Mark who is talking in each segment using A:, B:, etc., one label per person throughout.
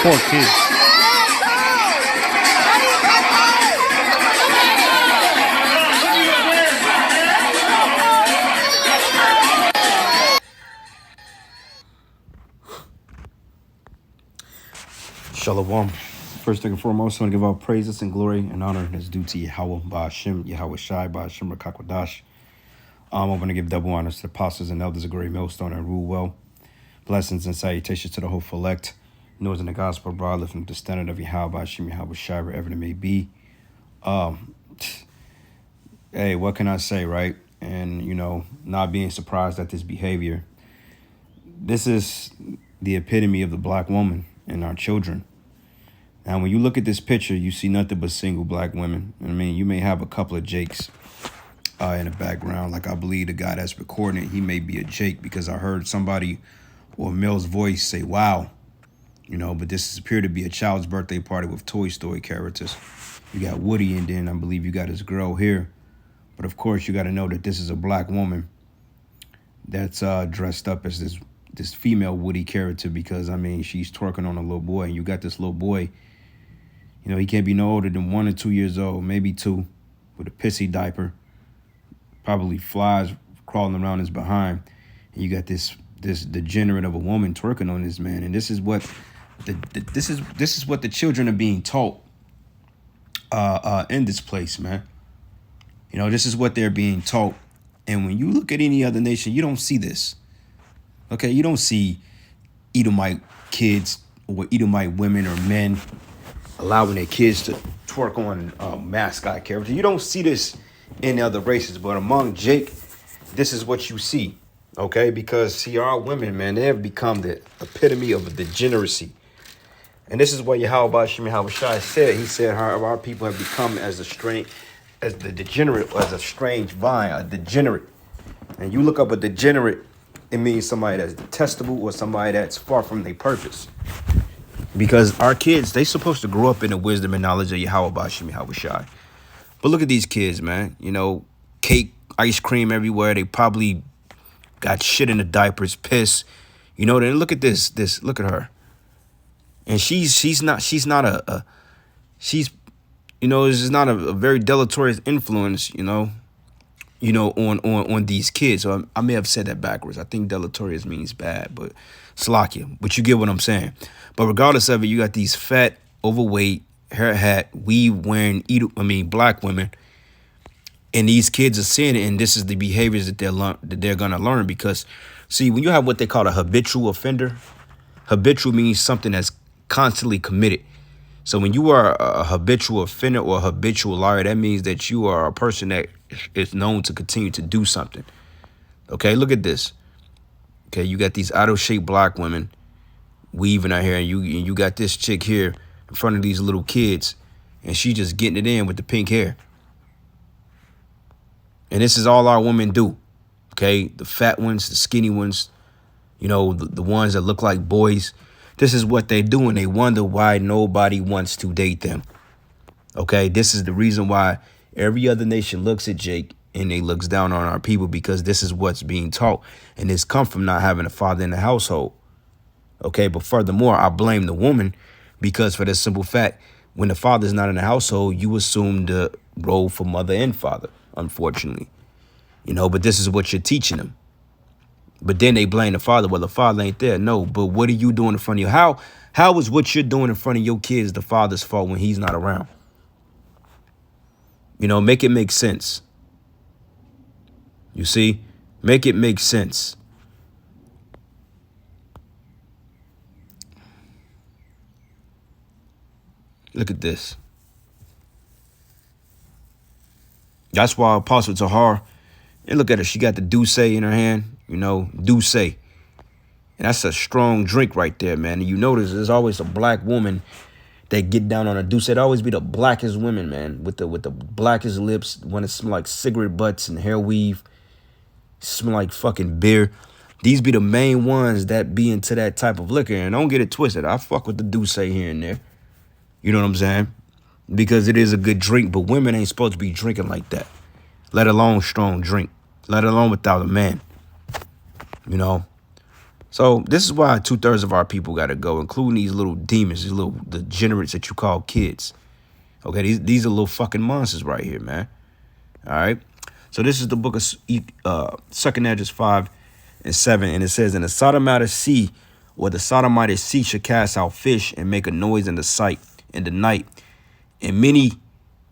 A: Poor kids. Shalom. First thing and foremost, I want to give all praises and glory and honor that's due to Yahweh, Ba'ashem, Yahweh Shai, Ba'ashem, Rakakwadash. I'm going to give double honors to the apostles and elders of Great Millstone and rule well. Blessings and salutations to the whole elect. Knows in the gospel broadly from the standard of Yahweh, Ba'ashem, Yahweh Shai, wherever it may be. Hey, what can I say, right? And, not being surprised at this behavior. This is the epitome of the black woman and our children. Now, when you look at this picture, you see nothing but single black women. I mean, you may have a couple of Jakes in the background. Like, I believe the guy that's recording it, he may be a Jake because I heard somebody or a male's voice say, wow. But this appeared to be a child's birthday party with Toy Story characters. You got Woody, and then I believe you got his girl here. But, of course, you got to know that this is a black woman that's dressed up as this female Woody character because, I mean, she's twerking on a little boy. And you got this little boy. He can't be no older than 1 or 2 years old, maybe 2, with a pissy diaper, probably flies crawling around his behind. And you got this degenerate of a woman twerking on this man. And this is what this is what the children are being taught in this place, man. This is what they're being taught. And when you look at any other nation, you don't see this. Okay, you don't see Edomite kids or Edomite women or men allowing their kids to twerk on mascot characters. You don't see this in other races, but among Jake, this is what you see, okay? Because, see, our women, man, they have become the epitome of degeneracy. And this is what Yahweh Ba'ashem Yahweh Shai said. He said how our people have become as a strange vine, a degenerate. And you look up a degenerate, it means somebody that's detestable or somebody that's far from their purpose. Because our kids, they supposed to grow up in the wisdom and knowledge of Yahweh Ba'ashem Yahweh Shai. But look at these kids, man. Cake, ice cream everywhere. They probably got shit in the diapers, piss. Then look at this. Look at her. And she's not this is not a very deleterious influence, on these kids. So I may have said that backwards. I think deleterious means bad, but Slakia. But you get what I'm saying. But regardless of it, you got these fat, overweight, hair hat, weave wearing, black women. And these kids are seeing it, and this is the behaviors that they're gonna learn. Because, see, when you have what they call a habitual offender, habitual means something that's constantly committed. So when you are a habitual offender or a habitual liar, that means that you are a person that is known to continue to do something. Okay, look at this. Okay, you got these idol-shaped black women weaving out here, and you got this chick here in front of these little kids, and she just getting it in with the pink hair. And this is all our women do. Okay, the fat ones, the skinny ones, the ones that look like boys. This is what they do, and they wonder why nobody wants to date them. Okay, this is the reason why every other nation looks at Jake and they looks down on our people, because this is what's being taught. And this come from not having a father in the household. Okay, but furthermore, I blame the woman because for the simple fact, when the father's not in the household, you assume the role for mother and father, unfortunately. But this is what you're teaching them. But then they blame the father. Well, the father ain't there. No, but what are you doing in front of you? How is what you're doing in front of your kids the father's fault when he's not around? Make it make sense. You see? Make it make sense. Look at this. That's why Apostle Tahar, and look at her. She got the Douce in her hand. Douce. And that's a strong drink right there, man. And you notice there's always a black woman that get down on a Douce. It'd always be the blackest women, man, with the blackest lips, when it smell like cigarette butts and hair weave, smell like fucking beer. These be the main ones that be into that type of liquor. And don't get it twisted. I fuck with the Douce here and there. You know what I'm saying? Because it is a good drink, but women ain't supposed to be drinking like that, let alone strong drink, let alone without a man. So this is why 2/3 of our people got to go, including these little demons, these little degenerates that you call kids. Okay, these are little fucking monsters right here, man. All right. So this is the book of 2nd Esdras 5:7, and it says, "And the Sodomite sea, or the Sodomite sea, should cast out fish and make a noise in the sight in the night, and many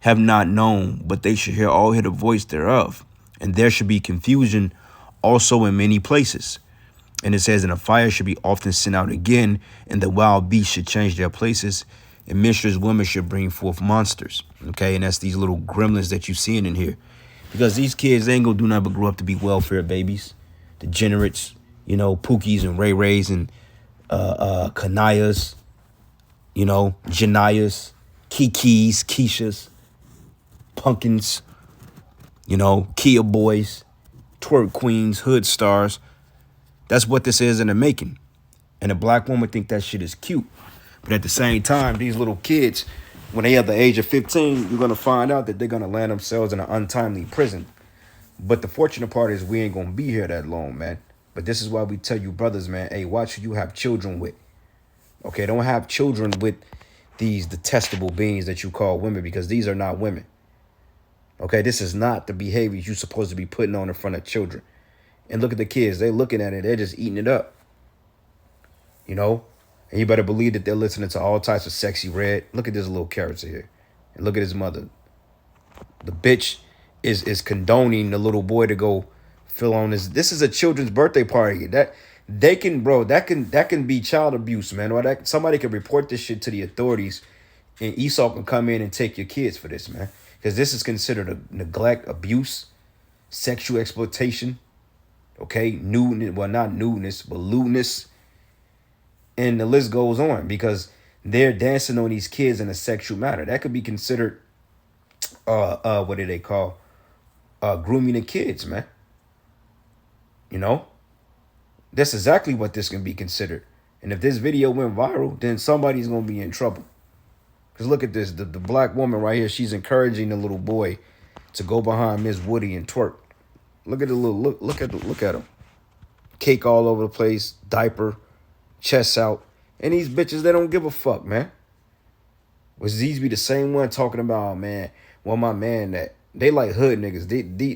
A: have not known, but they should all hear the voice thereof, and there should be confusion also in many places." And it says, "And a fire should be often sent out again, and the wild beasts should change their places, and menstruous women should bring forth monsters." Okay, and that's these little gremlins that you seeing in here. Because these kids ain't gonna do nothing but grow up to be welfare babies, degenerates, Pookies and Ray Rays and Kanayas, Janayas, Kikis, Keishas, Pumpkins, Kia boys, twerk queens, hood stars. That's what this is in the making. And a black woman think that shit is cute. But at the same time, these little kids, when they at the age of 15, you're going to find out that they're going to land themselves in an untimely prison. But the fortunate part is we ain't going to be here that long, man. But this is why we tell you brothers, man, hey, watch who you have children with. Okay, don't have children with these detestable beings that you call women, because these are not women. Okay, this is not the behaviors you're supposed to be putting on in front of children. And look at the kids. They're looking at it. They're just eating it up. And you better believe that they're listening to all types of Sexy Red. Look at this little character here. And look at his mother. The bitch is condoning the little boy to go fill on this. This is a children's birthday party. That can be child abuse, man. Or that somebody can report this shit to the authorities, and Esau can come in and take your kids for this, man. Because this is considered a neglect, abuse, sexual exploitation. Okay, nudeness, well, not nudeness, but lewdness. And the list goes on, because they're dancing on these kids in a sexual manner. That could be considered, what do they call, grooming the kids, man. That's exactly what this can be considered. And if this video went viral, then somebody's gonna be in trouble. Because look at this, the black woman right here, she's encouraging the little boy to go behind Miss Woody and twerk. Look at the look at him. Cake all over the place, diaper, chest out. And these bitches, they don't give a fuck, man. Was these be the same one talking about, man, well, my man, that they like hood niggas.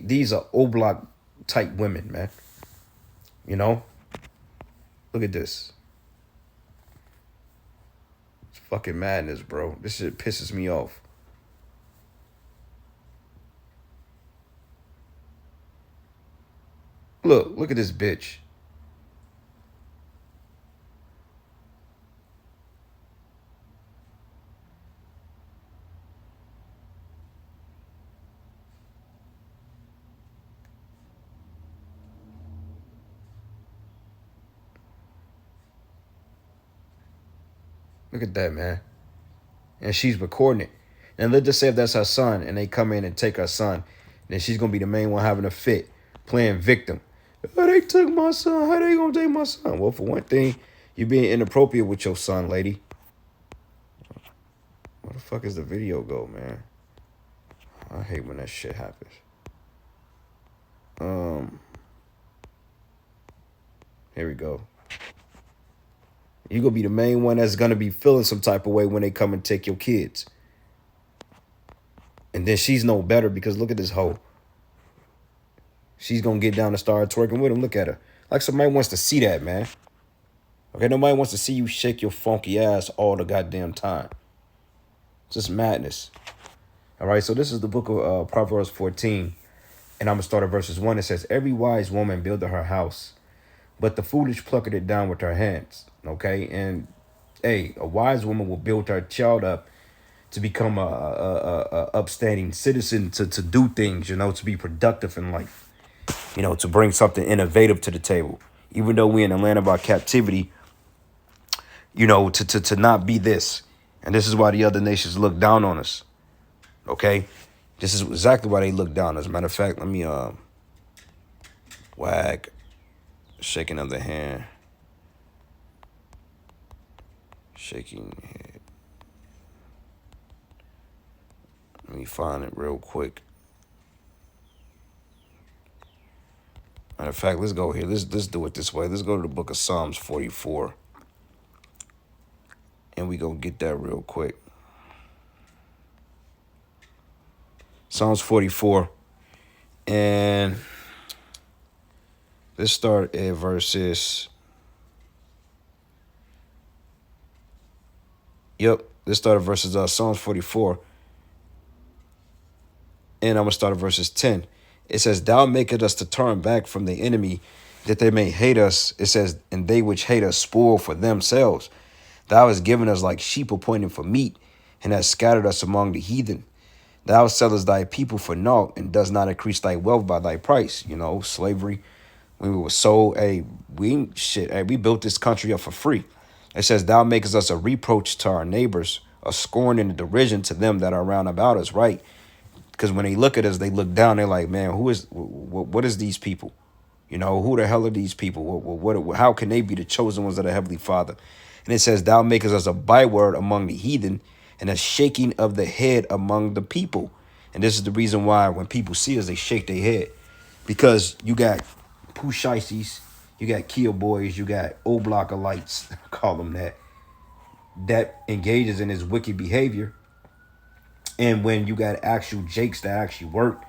A: These are O-block type women, man. Look at this. It's fucking madness, bro. This shit pisses me off. Look at this bitch. Look at that, man. And she's recording it. And let's just say if that's her son and they come in and take her son, then she's going to be the main one having a fit, playing victim. Oh, they took my son. How they going to take my son? Well, for one thing, you're being inappropriate with your son, lady. Where the fuck is the video go, man? I hate when that shit happens. Here we go. You're going to be the main one that's going to be feeling some type of way when they come and take your kids. And then she's no better, because look at this hoe. She's going to get down and start twerking with him. Look at her. Like somebody wants to see that, man. Okay, nobody wants to see you shake your funky ass all the goddamn time. It's just madness. All right, so this is the book of Proverbs 14. And I'm going to start at verses 1. It says, "Every wise woman buildeth her house, but the foolish plucketh it down with her hands." Okay, and hey, a wise woman will build her child up to become a upstanding citizen, to do things, to be productive in life, to bring something innovative to the table. Even though we're in the land of our captivity, to not be this. And this is why the other nations look down on us. Okay, this is exactly why they look down. As a matter of fact, let me wag, shaking of the hand, shaking head. Let me find it real quick. Matter of fact, let's go here. Let's do it this way. Let's go to the book of Psalms 44. And we gonna get that real quick. Psalms 44. And let's start at verses. Yep. Let's start at verses Psalms 44. And I'm gonna start at verses 10. It says, Thou makest us to turn back from the enemy, that they may hate us. It says, and they which hate us spoil for themselves. Thou hast given us like sheep appointed for meat, and hast scattered us among the heathen. Thou sellest thy people for naught, and does not increase thy wealth by thy price. You know, slavery. When we were sold, we built this country up for free. It says, Thou makest us a reproach to our neighbors, a scorn and a derision to them that are round about us, right? Because when they look at us, they look down. They're like, man, what is these people? You know, who the hell are these people? How can they be the chosen ones of the Heavenly Father? And it says, Thou makest us a byword among the heathen, and a shaking of the head among the people. And this is the reason why when people see us, they shake their head. Because you got Pushites, you got Kia boys, you got old blockalites, call them that engages in this wicked behavior. And when you got actual Jakes that actually work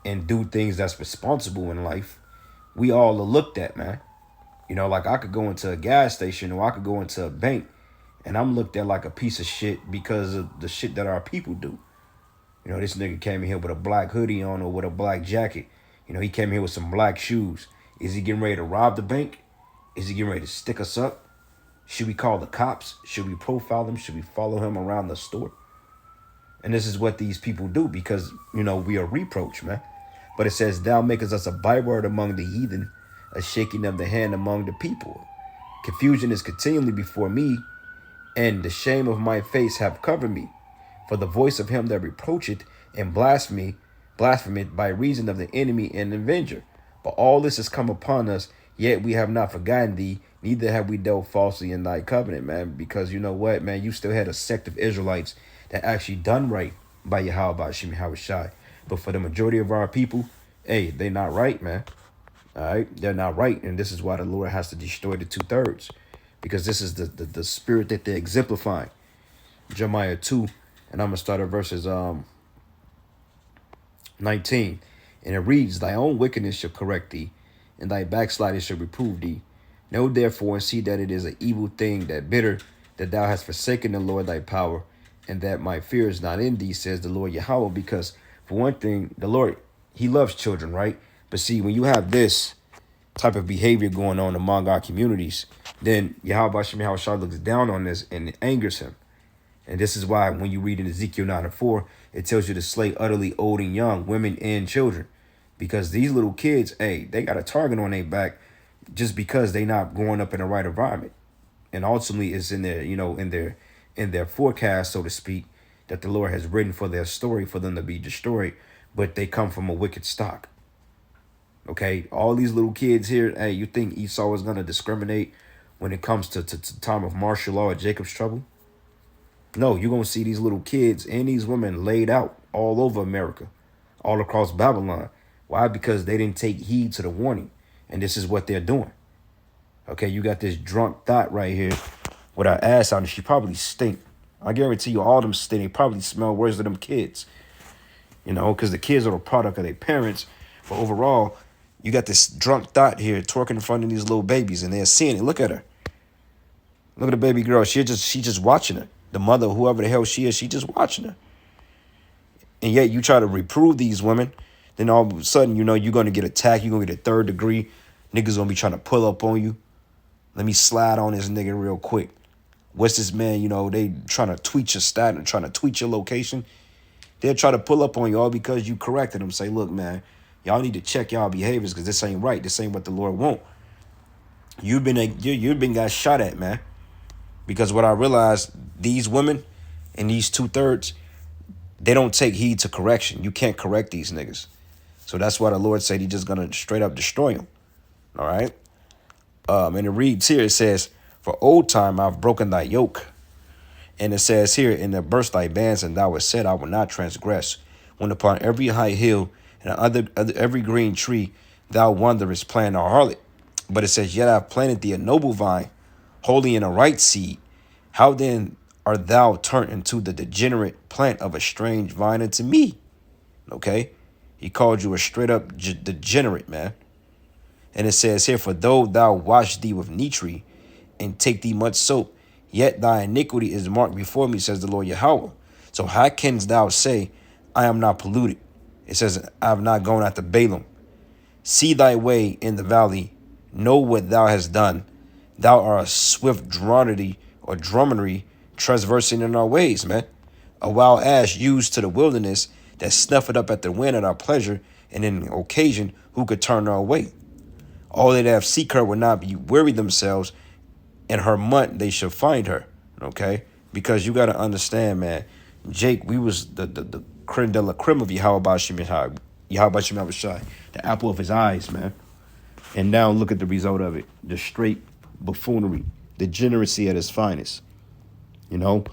A: and do things that's responsible in life, we all are looked at, man. You know, like I could go into a gas station or I could go into a bank and I'm looked at like a piece of shit because of the shit that our people do. You know, this nigga came in here with a black hoodie on or with a black jacket. You know, he came here with some black shoes. Is he getting ready to rob the bank? Is he getting ready to stick us up? Should we call the cops? Should we profile him? Should we follow him around the store? And this is what these people do because, you know, we are reproach, man. But it says, Thou makest us a byword among the heathen, a shaking of the hand among the people. Confusion is continually before me, and the shame of my face have covered me. For the voice of him that reproacheth and blasphemeth by reason of the enemy and avenger. But all this has come upon us, yet we have not forgotten thee, neither have we dealt falsely in thy covenant, man. Because you know what, man, you still had a sect of Israelites that actually done right by Yahweh Hashem Yahushai. But for the majority of our people, hey, they not right, man. All right, they're not right, and this is why the Lord has to destroy the 2/3, because this is the spirit that they're exemplifying. Jeremiah 2, and I'm gonna start at verses 19, and it reads, Thy own wickedness shall correct thee, and thy backsliding shall reprove thee. Know therefore and see that it is an evil thing, that bitter, that thou hast forsaken the Lord thy power, and that my fear is not in thee, says the Lord Yahweh. Because for one thing, the Lord, he loves children, right? But see, when you have this type of behavior going on among our communities, then Yahweh Hashem Yahushua looks down on this and it angers him. And this is why when you read in Ezekiel 9:4, it tells you to slay utterly old and young, women and children. Because these little kids, hey, they got a target on their back just because they not growing up in the right environment. And ultimately it's in their, you know, in their forecast, so to speak, that the Lord has written for their story for them to be destroyed, but they come from a wicked stock. Okay, all these little kids here, hey, you think Esau is going to discriminate when it comes to time of martial law or Jacob's trouble? No, you're going to see these little kids and these women laid out all over America, all across Babylon. Why? Because they didn't take heed to the warning, and this is what they're doing. Okay, you got this drunk thought right here with her ass out, and she probably stink. I guarantee you all them stink. They probably smell worse than them kids. You know, because the kids are the product of their parents. But overall, you got this drunk thought here twerking in front of these little babies, and they're seeing it. Look at her. Look at the baby girl. She just watching her. The mother, whoever the hell she is, she just watching her. And yet you try to reprove these women, then all of a sudden, you know, you're going to get attacked. You're going to get a 3rd degree. Niggas going to be trying to pull up on you. Let me slide on this nigga real quick. What's this man, you know, they trying to tweet your stat and trying to tweet your location. They'll try to pull up on y'all because you corrected them. Say, look, man, y'all need to check y'all behaviors because this ain't right. This ain't what the Lord want. You've been got shot at, man. Because what I realized, these women and these 2/3, they don't take heed to correction. You can't correct these niggas. So that's why the Lord said he's just going to straight up destroy them. All right. And it reads here, it says, For old time I've broken thy yoke. And it says here, And the burst thy bands, and thou hast said, I will not transgress. When upon every high hill and under every green tree thou wanderest plant a harlot. But it says, yet I have planted thee a noble vine, holy and a right seed. How then art thou turned into the degenerate plant of a strange vine unto me? Okay? He called you a straight up degenerate, man. And it says here, for though thou wash thee with nitre and take thee much soap, yet thy iniquity is marked before me, says the Lord Yahweh. So how canst thou say, I am not polluted? It says, I have not gone after Balaam. See thy way in the valley, know what thou hast done. Thou art a swift dromedary transversing in our ways, man. A wild ass used to the wilderness that snuffeth up at the wind at our pleasure, and in occasion who could turn her away. All they that have seek her will not be weary themselves. In her month they shall find her. Okay? Because you got to understand, man. Jake, we was the creme de la creme of Yahweh Bashim Shai, the apple of his eyes, man. And now look at the result of it. The straight buffoonery, degeneracy at its finest. You know?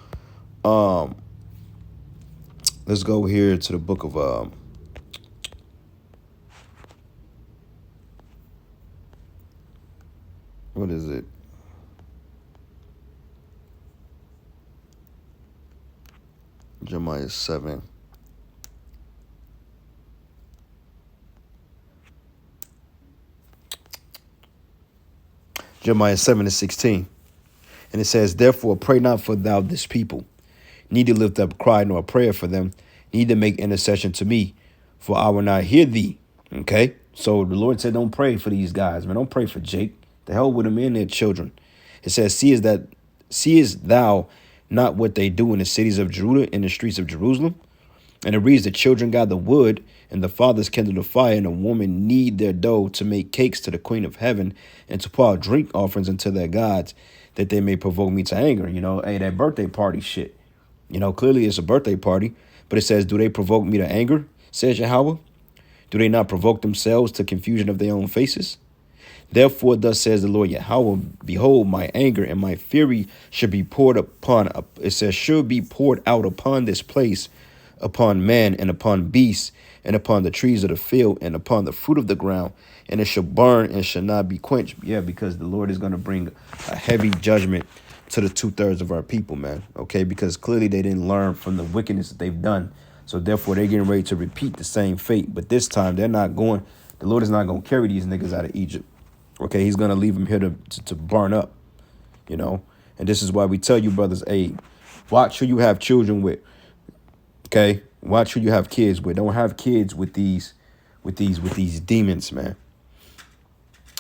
A: Let's go here to the book of what is it? Jeremiah 7. Jeremiah 7:16. And it says, therefore, pray not for thou this people, neither lift up cry nor prayer for them, neither make intercession to me, for I will not hear thee. Okay? So the Lord said, don't pray for these guys, man. Don't pray for Jake. The hell with them and their children. It says, seest thou not what they do in the cities of Judah, in the streets of Jerusalem? And it reads, the children gather wood, and the fathers kindle the fire, and the women knead their dough to make cakes to the queen of heaven, and to pour out drink offerings unto their gods, that they may provoke me to anger. You know, hey, that birthday party shit. You know, clearly it's a birthday party, but it says, do they provoke me to anger, says Yahweh? Do they not provoke themselves to confusion of their own faces? Therefore, thus says the Lord Yahweh, behold, my anger and my fury should be poured upon, it says, should be poured out upon this place, upon man and upon beasts, and upon the trees of the field, and upon the fruit of the ground, and it shall burn and shall not be quenched. Yeah, because the Lord is going to bring a heavy judgment to the 2/3 of our people, man. Okay, because clearly they didn't learn from the wickedness that they've done. So therefore, they're getting ready to repeat the same fate. But this time, they're not going, the Lord is not going to carry these niggas out of Egypt. Okay, he's going to leave them here to burn up, you know. And this is why we tell you, brothers, hey, watch who you have children with. Okay, watch who you have kids with. Don't have kids with these demons, man.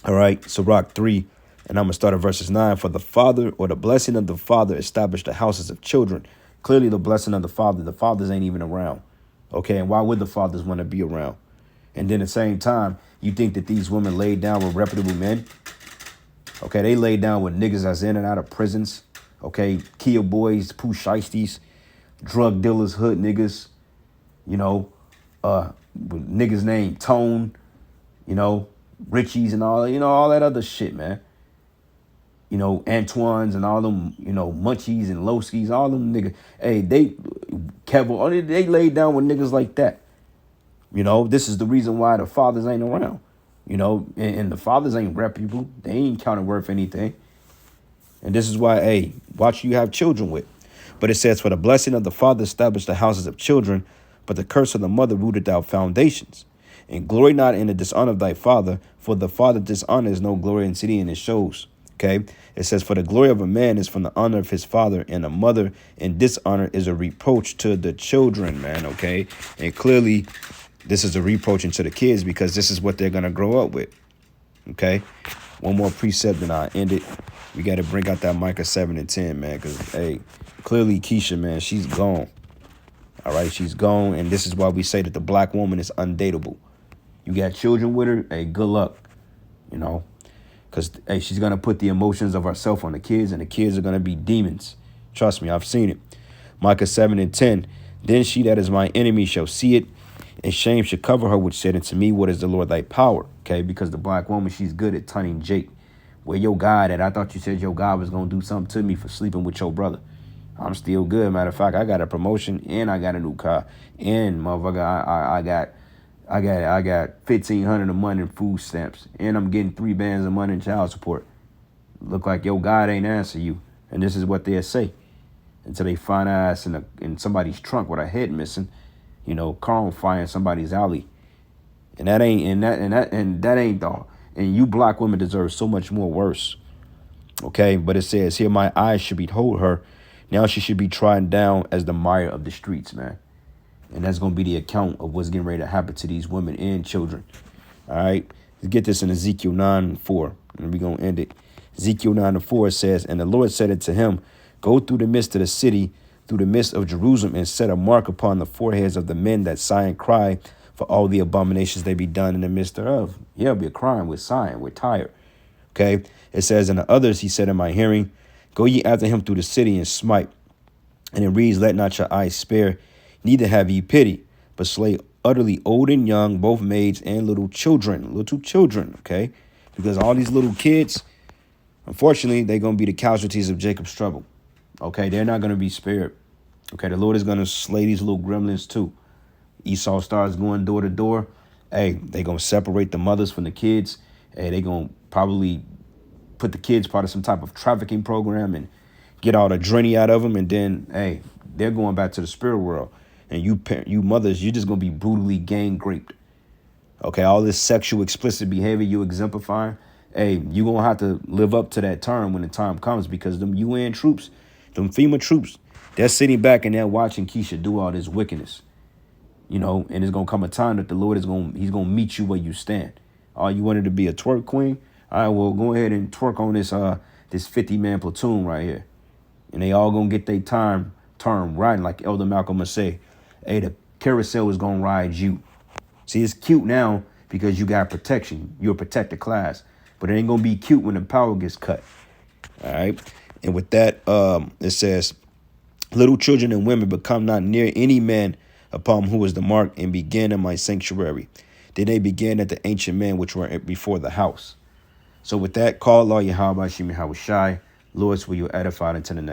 A: All right, Sirach 3, and I'm going to start at verses 9. For the father, or the blessing of the father, established the houses of children. Clearly the blessing of the fathers ain't even around. Okay, and why would the fathers want to be around? And then at the same time, you think that these women laid down with reputable men? Okay, they laid down with niggas that's in and out of prisons. Okay, Kia boys, poo shiesties, drug dealers, hood niggas, you know, niggas named Tone, you know, Richies and all, you know, all that other shit, man. You know, Antoines and all them, you know, Munchies and Lowskis, all them niggas. Hey, Kevin, they laid down with niggas like that. You know, this is the reason why the fathers ain't around. You know, and the fathers ain't reputable. They ain't counting worth anything. And this is why, hey, watch who you have children with. But it says, for the blessing of the father established the houses of children, but the curse of the mother rooted out foundations. And glory not in the dishonor of thy father, for the father dishonor is no glory in city, and it shows. Okay, it says, for the glory of a man is from the honor of his father, and a mother in dishonor is a reproach to the children, man. Okay, and clearly this is a reproach to the kids, because this is what they're going to grow up with. Okay, one more precept and I'll end it. We got to bring out that Micah 7 and 10, man, because, hey, clearly Keisha, man, she's gone. All right, she's gone, and this is why we say that the black woman is undateable. You got children with her, hey, good luck, you know, because, hey, she's going to put the emotions of herself on the kids, and the kids are going to be demons. Trust me, I've seen it. Micah 7 and 10, then she that is my enemy shall see it, and shame should cover her, which said unto me, what is the Lord thy power? Okay, because the black woman, she's good at turning Jake. Where your God at? I thought you said your God was going to do something to me for sleeping with your brother. I'm still good. Matter of fact, I got a promotion, and I got a new car, and motherfucker, I got I got 1,500 a month in food stamps, and I'm getting 3 bands a month in child support. Look like your God ain't answer you, and this is what they'll say until they find ass in somebody's trunk with a head missing. Car on fire in somebody's alley, and that ain't all. And you black women deserve so much more worse. Okay, but it says here, my eyes should behold her. Now she should be trodden down as the mire of the streets, man. And that's going to be the account of what's getting ready to happen to these women and children. All right. Let's get this in Ezekiel 9:4. And we're going to end it. Ezekiel 9:4 says, and the Lord said unto him, go through the midst of the city, through the midst of Jerusalem, and set a mark upon the foreheads of the men that sigh and cry for all the abominations they be done in the midst thereof. Yeah, we're crying, we're sighing, we're tired. Okay. It says, and the others, he said in my hearing, go ye after him through the city and smite. And it reads, let not your eyes spare, neither have ye pity, but slay utterly old and young, both maids and little children. Okay? Because all these little kids, unfortunately, they're going to be the casualties of Jacob's trouble. Okay? They're not going to be spared. Okay? The Lord is going to slay these little gremlins too. Esau starts going door to door. Hey, they're going to separate the mothers from the kids. Hey, they're going to probably put the kids part of some type of trafficking program and get all the drenny out of them. And then, hey, they're going back to the spirit world. And you mothers, you're just going to be brutally gang raped. Okay, all this sexual explicit behavior you exemplifying, hey, you're going to have to live up to that term when the time comes, because them UN troops, them FEMA troops, they're sitting back and they're watching Keisha do all this wickedness. And it's going to come a time that the Lord he's going to meet you where you stand. Oh, you wanted to be a twerk queen? All right, well, go ahead and twerk on this 50-man platoon right here. And they all going to get their turn riding, like Elder Malcolm must say. Hey, the carousel is going to ride you. See, it's cute now because you got protection. You're a protected class. But it ain't going to be cute when the power gets cut. All right. And with that, it says, little children and women become not near any man upon who is the mark, and begin in my sanctuary. Then they began at the ancient men which were before the house. So with that, call Allah Yahweh Shemi Hawashai. Lords, will you edify unto the next.